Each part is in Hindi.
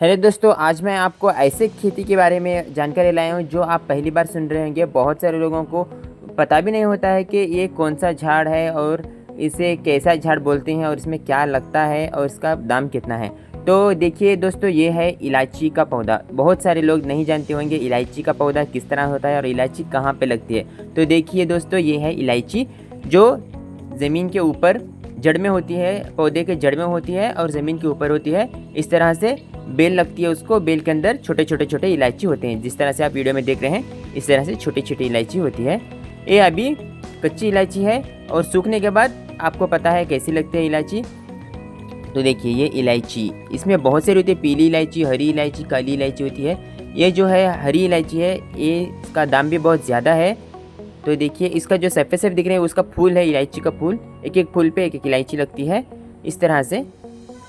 हेलो दोस्तों, आज मैं आपको ऐसे खेती के बारे में जानकारी लाया हूँ जो आप पहली बार सुन रहे होंगे। बहुत सारे लोगों को पता भी नहीं होता है कि ये कौन सा झाड़ है और इसे कैसा झाड़ बोलते हैं और इसमें क्या लगता है और इसका दाम कितना है। तो देखिए दोस्तों, ये है इलायची का पौधा। बहुत सारे लोग नहीं जानते होंगे इलायची का पौधा किस तरह होता है और इलायची कहाँ पे लगती है। तो देखिए दोस्तों, ये है इलायची जो ज़मीन के ऊपर जड़ में होती है, पौधे के जड़ में होती है और ज़मीन के ऊपर होती है। इस तरह से बेल लगती है उसको, बेल के अंदर छोटे छोटे छोटे इलायची होते हैं। जिस तरह से आप वीडियो में देख रहे हैं, इस तरह से छोटी छोटी इलायची होती है। ये अभी कच्ची इलायची है और सूखने के बाद आपको पता है कैसी लगती है इलायची। तो देखिए, ये इलायची, इसमें बहुत सारी होती है, पीली इलायची, हरी इलायची, काली इलायची होती है। ये जो है हरी इलायची है, ये इसका दाम भी बहुत ज़्यादा है। तो देखिए, इसका जो सफ़ेद सफ़ेद दिख रहे हैं उसका फूल है, इलायची का फूल। एक एक फूल पे एक एक इलायची लगती है, इस तरह से,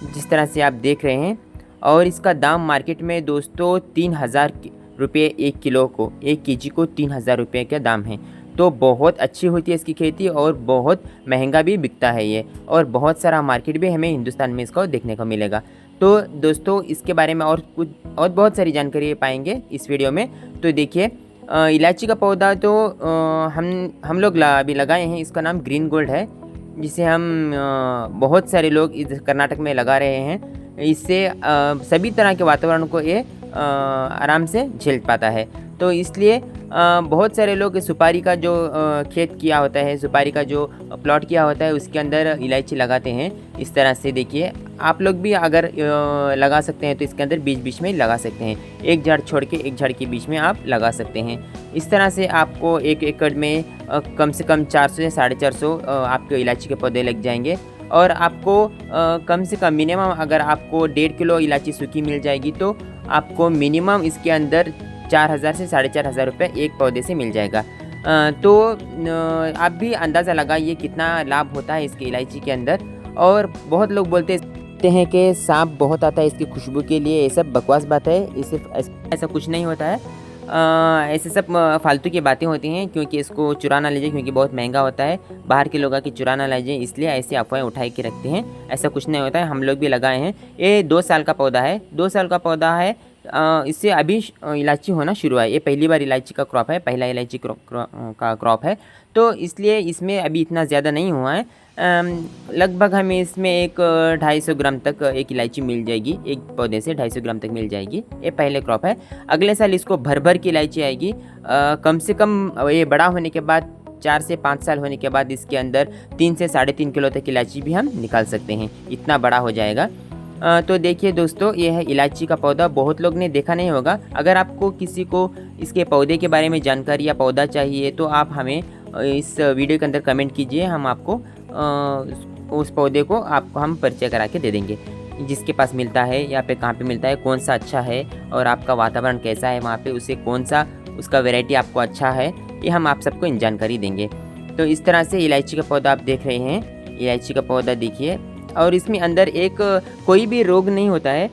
जिस तरह से आप देख रहे हैं। और इसका दाम मार्केट में दोस्तों 3000 रुपये 1 किलो को, 1 केजी को 3000 रुपये का दाम है। तो बहुत अच्छी होती है इसकी खेती और बहुत महंगा भी बिकता है ये, और बहुत सारा मार्केट भी हमें हिंदुस्तान में इसको देखने को मिलेगा। तो दोस्तों, इसके बारे में और कुछ और बहुत सारी जानकारी पाएंगे इस वीडियो में। तो देखिए, इलायची का पौधा तो हम लोग अभी लगाए हैं। इसका नाम ग्रीन गोल्ड है, जिसे हम बहुत सारे लोग इस कर्नाटक में लगा रहे हैं। इससे सभी तरह के वातावरण को ये आराम से झेल पाता है। तो इसलिए बहुत सारे लोग सुपारी का जो खेत किया होता है, सुपारी का जो प्लॉट किया होता है, उसके अंदर इलायची लगाते हैं। इस तरह से देखिए, आप लोग भी अगर लगा सकते हैं तो इसके अंदर बीच बीच में लगा सकते हैं। एक झाड़ छोड़ के एक झाड़ के बीच में आप लगा सकते हैं। इस तरह से आपको 1 एकड़ में कम से कम 400 से 450 आपके इलायची के पौधे लग जाएंगे। और आपको कम से कम मिनिमम, अगर आपको 1.5 किलो इलायची सूखी मिल जाएगी तो आपको मिनिमम इसके अंदर 4000 से 4500 रुपये एक पौधे से मिल जाएगा। तो आप भी अंदाज़ा लगाइए कितना लाभ होता है इसके इलायची के अंदर। और बहुत लोग बोलते हैं कि सांप बहुत आता है इसकी खुशबू के लिए। ये सब बकवास बात है, इसे ऐसा कुछ नहीं होता है। ऐसे सब फालतू की बातें होती हैं, क्योंकि इसको चुरा ना लीजिए, क्योंकि बहुत महंगा होता है। बाहर के लोग आके चुरा ना लीजिए, इसलिए ऐसी अफवाहें उठाई के रखते हैं। ऐसा कुछ नहीं होता है, हम लोग भी लगाए हैं। ये 2 साल का पौधा है, 2 साल का पौधा है। इससे अभी इलायची होना शुरू है। ये पहली बार इलायची का क्रॉप है, पहला इलायची का क्रॉप है। तो इसलिए इसमें अभी इतना ज़्यादा नहीं हुआ है। लगभग हमें इसमें एक 250 ग्राम तक एक इलायची मिल जाएगी, एक पौधे से 250 ग्राम तक मिल जाएगी। ये पहले क्रॉप है। अगले साल इसको भर भर की इलायची आएगी। कम से कम ये बड़ा होने के बाद 4 से 5 साल होने के बाद इसके अंदर 3 से 3.5 किलो तक इलायची भी हम निकाल सकते हैं, इतना बड़ा हो जाएगा। तो देखिए दोस्तों, ये है इलायची का पौधा। बहुत लोग ने देखा नहीं होगा। अगर आपको किसी को इसके पौधे के बारे में जानकारी या पौधा चाहिए तो आप हमें इस वीडियो के अंदर कमेंट कीजिए। हम आपको उस पौधे को आपको हम परिचय करा के दे देंगे, जिसके पास मिलता है या पे कहाँ पे मिलता है, कौन सा अच्छा है और आपका वातावरण कैसा है वहाँ पे, उसे कौन सा उसका वैरायटी आपको अच्छा है, ये हम आप सबको इन जानकारी देंगे। तो इस तरह से इलायची का पौधा आप देख रहे हैं। इलायची का पौधा देखिए, और इसमें अंदर एक कोई भी रोग नहीं होता है।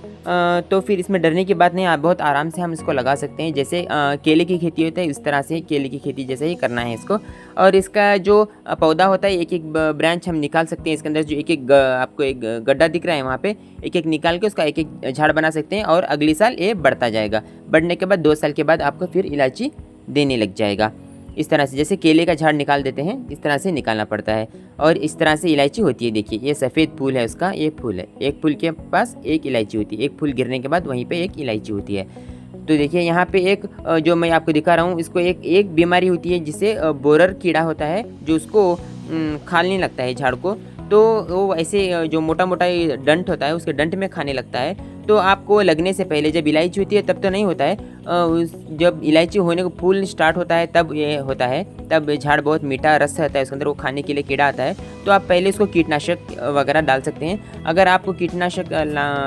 तो फिर इसमें डरने की बात नहीं, आप बहुत आराम से हम इसको लगा सकते हैं। जैसे केले की खेती होती है, इस तरह से केले की खेती जैसे ही करना है इसको। और इसका जो पौधा होता है, एक एक ब्रांच हम निकाल सकते हैं इसके अंदर। जो एक एक आपको एक गड्ढा दिख रहा है वहाँ पे, एक एक निकाल के उसका एक एक झाड़ बना सकते हैं। और अगले साल ये बढ़ता जाएगा। बढ़ने के बाद 2 साल के बाद आपको फिर इलायची देने लग जाएगा। इस तरह से जैसे केले का झाड़ निकाल देते हैं, इस तरह से निकालना पड़ता है। और इस तरह से इलायची होती है। देखिए, ये सफ़ेद फूल है उसका, ये फूल है। एक फूल के पास एक इलायची होती है, एक फूल गिरने के बाद वहीं पे एक इलायची होती है। तो देखिए, यहाँ पे एक जो मैं आपको दिखा रहा हूँ, इसको एक बीमारी होती है जिसे बोरर कीड़ा होता है, जो उसको खाने लगता है झाड़ को। तो वो ऐसे जो मोटा मोटा डंठ होता है, उसके डंठ में खाने लगता है। तो आपको लगने से पहले, जब इलायची होती है तब तो नहीं होता है, जब इलायची होने को फूल स्टार्ट होता है तब ये होता है। तब झाड़ बहुत मीठा रस रहता है उसके अंदर, वो खाने के लिए कीड़ा आता है। तो आप पहले इसको कीटनाशक वगैरह डाल सकते हैं। अगर आपको कीटनाशक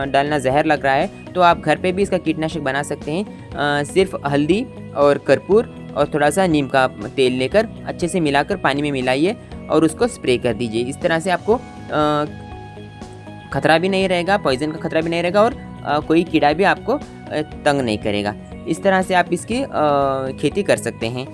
डालना जहर लग रहा है तो आप घर पे भी इसका कीटनाशक बना सकते हैं। सिर्फ हल्दी और कर्पूर और थोड़ा सा नीम का तेल लेकर अच्छे से मिलाकर पानी में मिलाइए और उसको स्प्रे कर दीजिए। इस तरह से आपको खतरा भी नहीं रहेगा, पॉइजन का खतरा भी नहीं रहेगा, और कोई कीड़ा भी आपको तंग नहीं करेगा। इस तरह से आप इसकी खेती कर सकते हैं।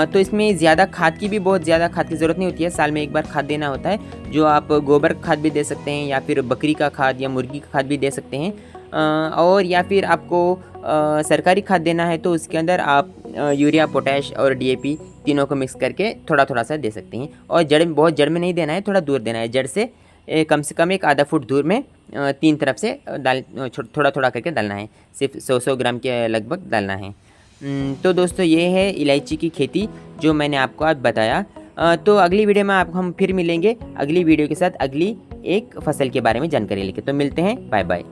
तो इसमें ज़्यादा खाद की भी, बहुत ज़्यादा खाद की ज़रूरत नहीं होती है। साल में एक बार खाद देना होता है, जो आप गोबर खाद भी दे सकते हैं या फिर बकरी का खाद या मुर्गी का खाद भी दे सकते हैं। और या फिर आपको सरकारी खाद देना है तो उसके अंदर आप यूरिया, पोटैश और डीएपी तीनों को मिक्स करके थोड़ा थोड़ा सा दे सकते हैं। और बहुत जड़ में नहीं देना है, थोड़ा दूर देना है जड़ से, कम से कम एक आधा फुट दूर में 3 तरफ से थोड़ा थोड़ा करके डालना है। सिर्फ 100 ग्राम के लगभग डालना है। तो दोस्तों ये है इलायची की खेती जो मैंने आपको आज बताया। तो अगली वीडियो में हम फिर मिलेंगे अगली वीडियो के साथ, अगली एक फसल के बारे में जानकारी लेके। तो मिलते हैं, बाय बाय।